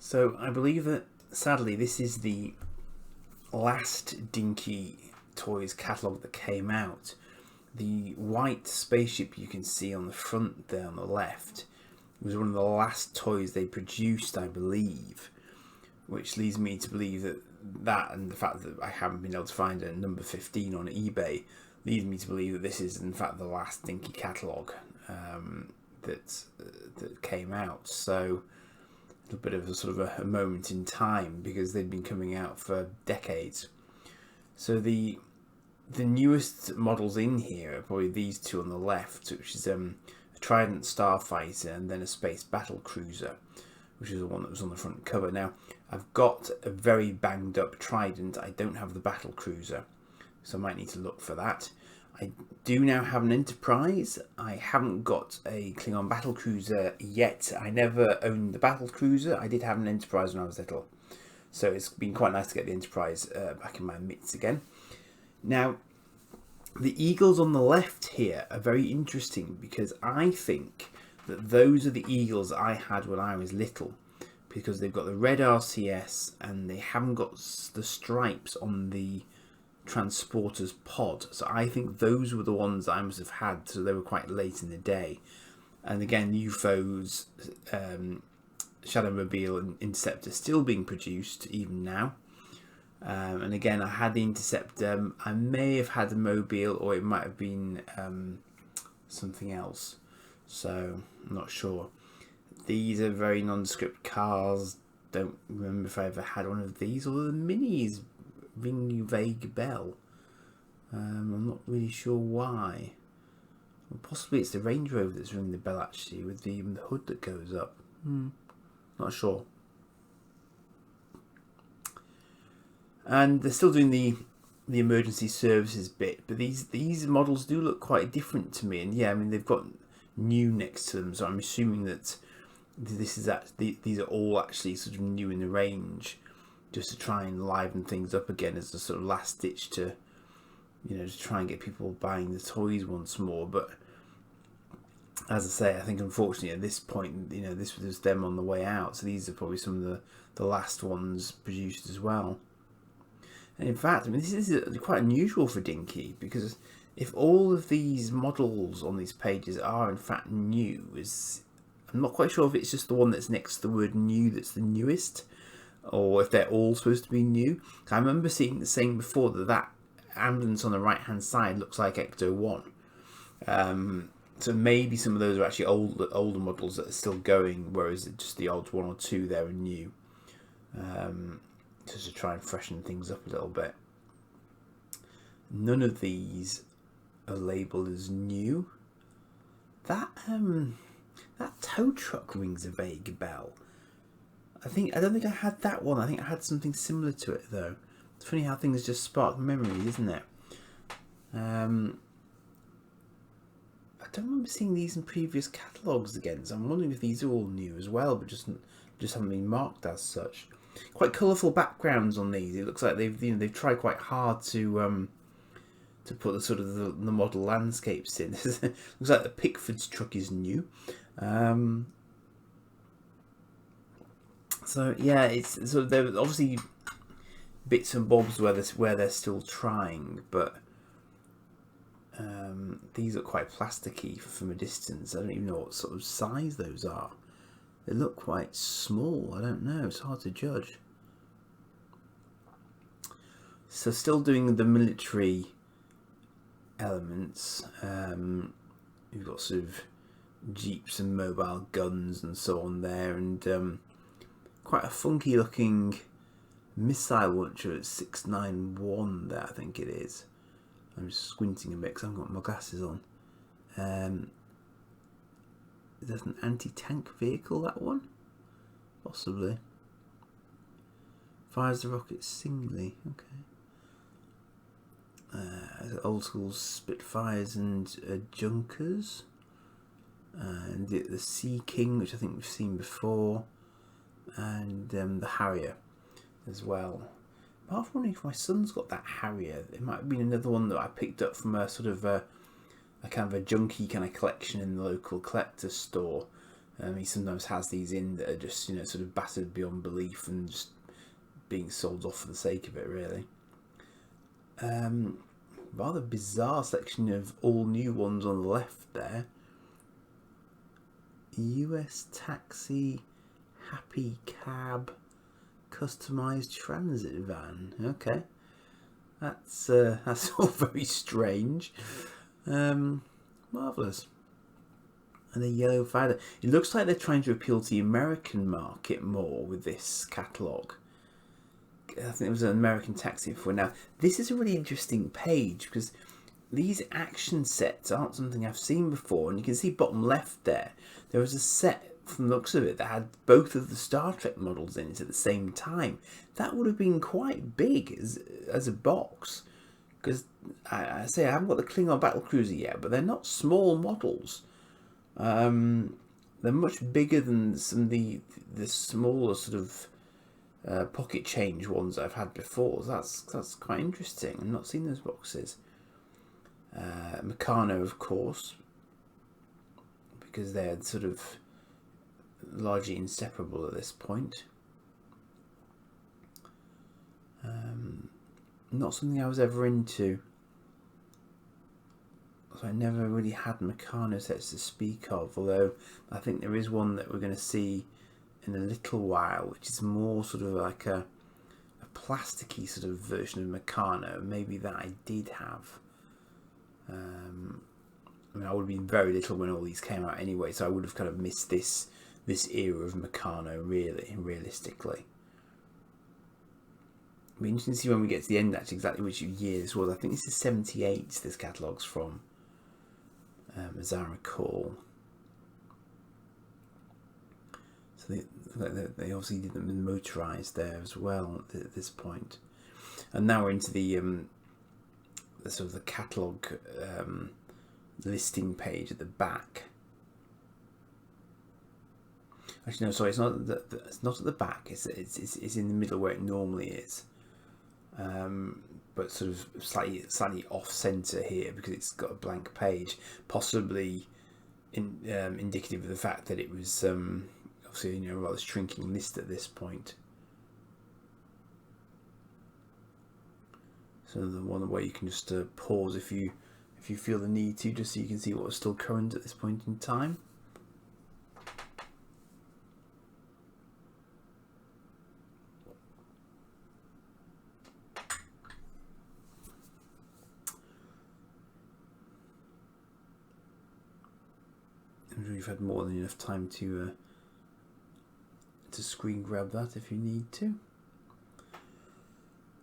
So I believe that, sadly, this is the last Dinky Toys catalogue that came out. The white spaceship you can see on the front there on the left was one of the last toys they produced, I believe, which leads me to believe that and the fact that I haven't been able to find a number 15 on eBay leads me to believe that this is in fact the last Dinky catalogue that came out. So a bit of a sort of a moment in time, because they'd been coming out for decades. So the newest models in here are probably these two on the left, which is a Trident Starfighter and then a Space Battle Cruiser, which is the one that was on the front cover. Now, I've got a very banged up Trident. I don't have the Battle Cruiser, so I might need to look for that. I do now have an Enterprise. I haven't got a Klingon Battle Cruiser yet. I never owned the Battle Cruiser. I did have an Enterprise when I was little, so it's been quite nice to get the Enterprise back in my mitts again. Now, the Eagles on the left here are very interesting, because I think that those are the Eagles I had when I was little, because they've got the red RCS and they haven't got the stripes on the transporter's pod. So I think those were the ones I must have had, so they were quite late in the day. And again, UFOs, Shadowmobile and Interceptor still being produced even now. And again, I had the Interceptor. I may have had the Mobile, or it might have been something else, so I'm not sure. These are very nondescript cars. Don't remember if I ever had one of these, or the Minis ring you vague bell. I'm not really sure why. Well, possibly it's the Range Rover that's ringing the bell, actually, with the hood that goes up. Not sure. And they're still doing the emergency services bit, but these models do look quite different to me. And yeah, I mean, they've got new next to them, so I'm assuming that these are all actually sort of new in the range, just to try and liven things up again as a sort of last ditch to, to try and get people buying the toys once more. But as I say, I think unfortunately at this point, this was them on the way out, so these are probably some of the last ones produced as well. And in fact, I mean, this is quite unusual for Dinky, because if all of these models on these pages are in fact new, I'm not quite sure if it's just the one that's next to the word new that's the newest, or if they're all supposed to be new. I remember saying before that ambulance on the right hand side looks like Ecto 1. So maybe some of those are actually older models that are still going, whereas just the odd one or two there are new. Just to try and freshen things up a little bit. None of these are labelled as new. That tow truck rings a vague bell. I don't think I had that one. I think I had something similar to it though. It's funny how things just spark memories, isn't it? I don't remember seeing these in previous catalogues again, so I'm wondering if these are all new as well, but just haven't been marked as such. Quite colourful backgrounds on these. It looks like they've tried quite hard to put the sort of the model landscapes in. Looks like the Pickford's truck is new. So yeah, it's sort of, there are obviously bits and bobs where they're still trying, but these look quite plasticky from a distance. I don't even know what sort of size those are. They look quite small. I don't know. It's hard to judge. So still doing the military elements. You've got sort of jeeps and mobile guns and so on there, and quite a funky looking missile launcher at 691 there, I think it is. I'm just squinting a bit because I haven't got my glasses on. Is that an anti-tank vehicle, that one? Possibly. Fires the rocket singly. Okay. Old school Spitfires and Junkers. And the Sea King, which I think we've seen before. And the Harrier as well. But I was wondering if my son's got that Harrier. It might have been another one that I picked up from a sort of a kind of a junky kind of collection in the local collector's store. He sometimes has these in that are just, you know, sort of battered beyond belief and just being sold off for the sake of it, really. Rather bizarre selection of all new ones on the left there. US Taxi, Happy Cab, customised transit van. Okay, that's all very strange. Marvellous. And a yellow fighter. It looks like they're trying to appeal to the American market more with this catalogue. I think it was an American Taxi before. Now, this is a really interesting page because these action sets aren't something I've seen before. And you can see bottom left there was a set from the looks of it that had both of the Star Trek models in it at the same time. That would have been quite big as a box. Because I haven't got the Klingon Battlecruiser yet, but they're not small models. They're much bigger than some of the smaller sort of pocket change ones I've had before. So that's quite interesting. I've not seen those boxes. Meccano, of course, because they're sort of largely inseparable at this point. Not something I was ever into. So I never really had Meccano sets to speak of, although I think there is one that we're going to see in a little while, which is more sort of like a plasticky sort of version of Meccano. Maybe that I did have. I mean, I would have been very little when all these came out anyway, so I would have kind of missed this era of Meccano, realistically. It'll be interesting to see when we get to the end actually exactly which year this was. I think this is 78 this catalogue's from, as I recall. So they obviously did them motorised there as well at this point. And now we're into the sort of the catalogue listing page at the back. Actually, no, sorry, it's not at the back. It's in the middle where it normally is. But sort of slightly off centre here because it's got a blank page, possibly indicative of the fact that it was obviously, you know, a rather shrinking list at this point. So the one where you can just pause if you feel the need to, just so you can see what's still current at this point in time. I'm sure you've had more than enough time to screen grab that if you need to.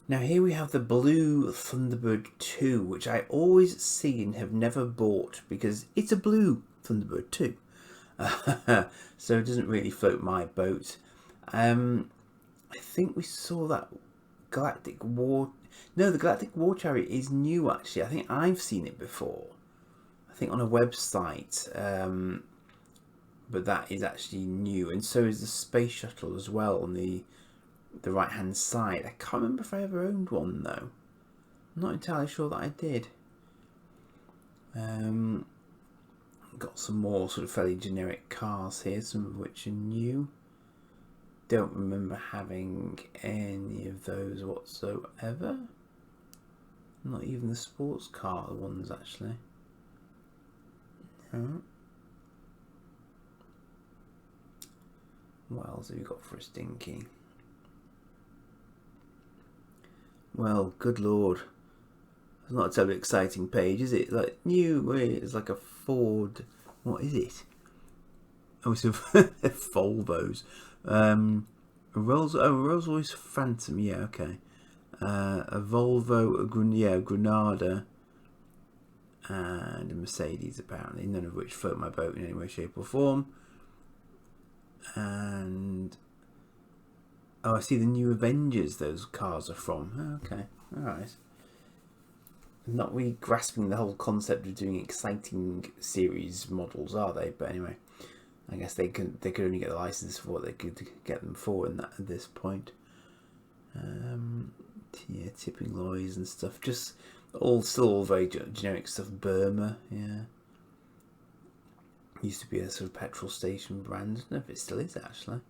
Now here we have the blue Thunderbird 2, which I always see and have never bought because it's a blue Thunderbird 2. So it doesn't really float my boat. I think we saw that Galactic War... No, the Galactic War Chariot is new actually. I think I've seen it before. I think on a website. But that is actually new. And so is the Space Shuttle as well on the right hand side. I can't remember if I ever owned one though. I'm not entirely sure that I did. Got some more sort of fairly generic cars here, some of which are new. Don't remember having any of those whatsoever. Not even the sports car ones actually. No. What else have you got for us, Dinky? Well, good lord. It's not a terribly exciting page, is it? Like, new, it's like a Ford. What is it? Oh, it's a Volvos. A Rolls-Royce Phantom, yeah, okay. A Volvo, a Granada, and a Mercedes, apparently, none of which float my boat in any way, shape, or form. And oh, I see the new Avengers those cars are from. Oh, okay, alright. Not really grasping the whole concept of doing exciting series models, are they? But anyway, I guess they could only get the license for what they could get them for in that at this point. Yeah, tipping lorries and stuff. Just still all very generic stuff. Burma, yeah. Used to be a sort of petrol station brand. I don't know if it still is, actually.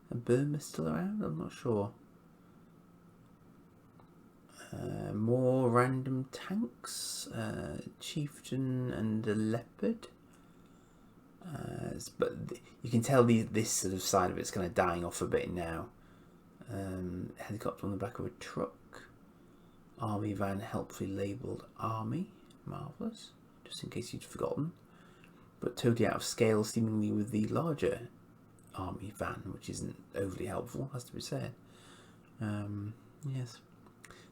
And Burma's still around? I'm not sure. More random tanks. Chieftain and a leopard. But you can tell this sort of side of it's kind of dying off a bit now. Helicopter on the back of a truck. Army van helpfully labelled Army. Marvellous. Just in case you'd forgotten. But totally out of scale seemingly with the larger Army van, which isn't overly helpful, has to be said. Yes.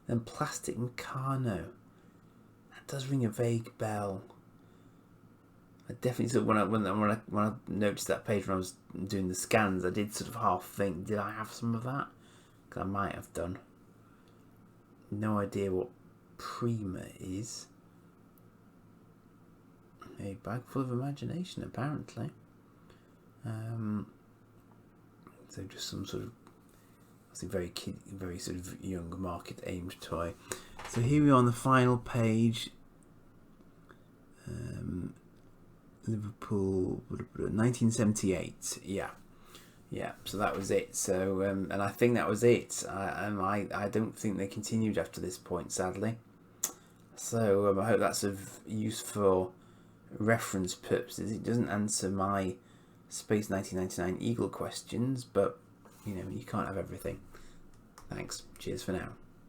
Then Plastic Meccano. That does ring a vague bell. I definitely sort of, when I noticed that page when I was doing the scans, I did sort of half think, did I have some of that? Because I might have done. No idea what Prima is. A bag full of imagination, apparently. So just some sort of, I think, very sort of young market aimed toy. So here we are on the final page. Liverpool, 1978. Yeah. So that was it. So and I think that was it. I don't think they continued after this point, sadly. So I hope that's of use for reference purposes. It doesn't answer my Space 1999 Eagle questions, but you can't have everything. Thanks. Cheers for now.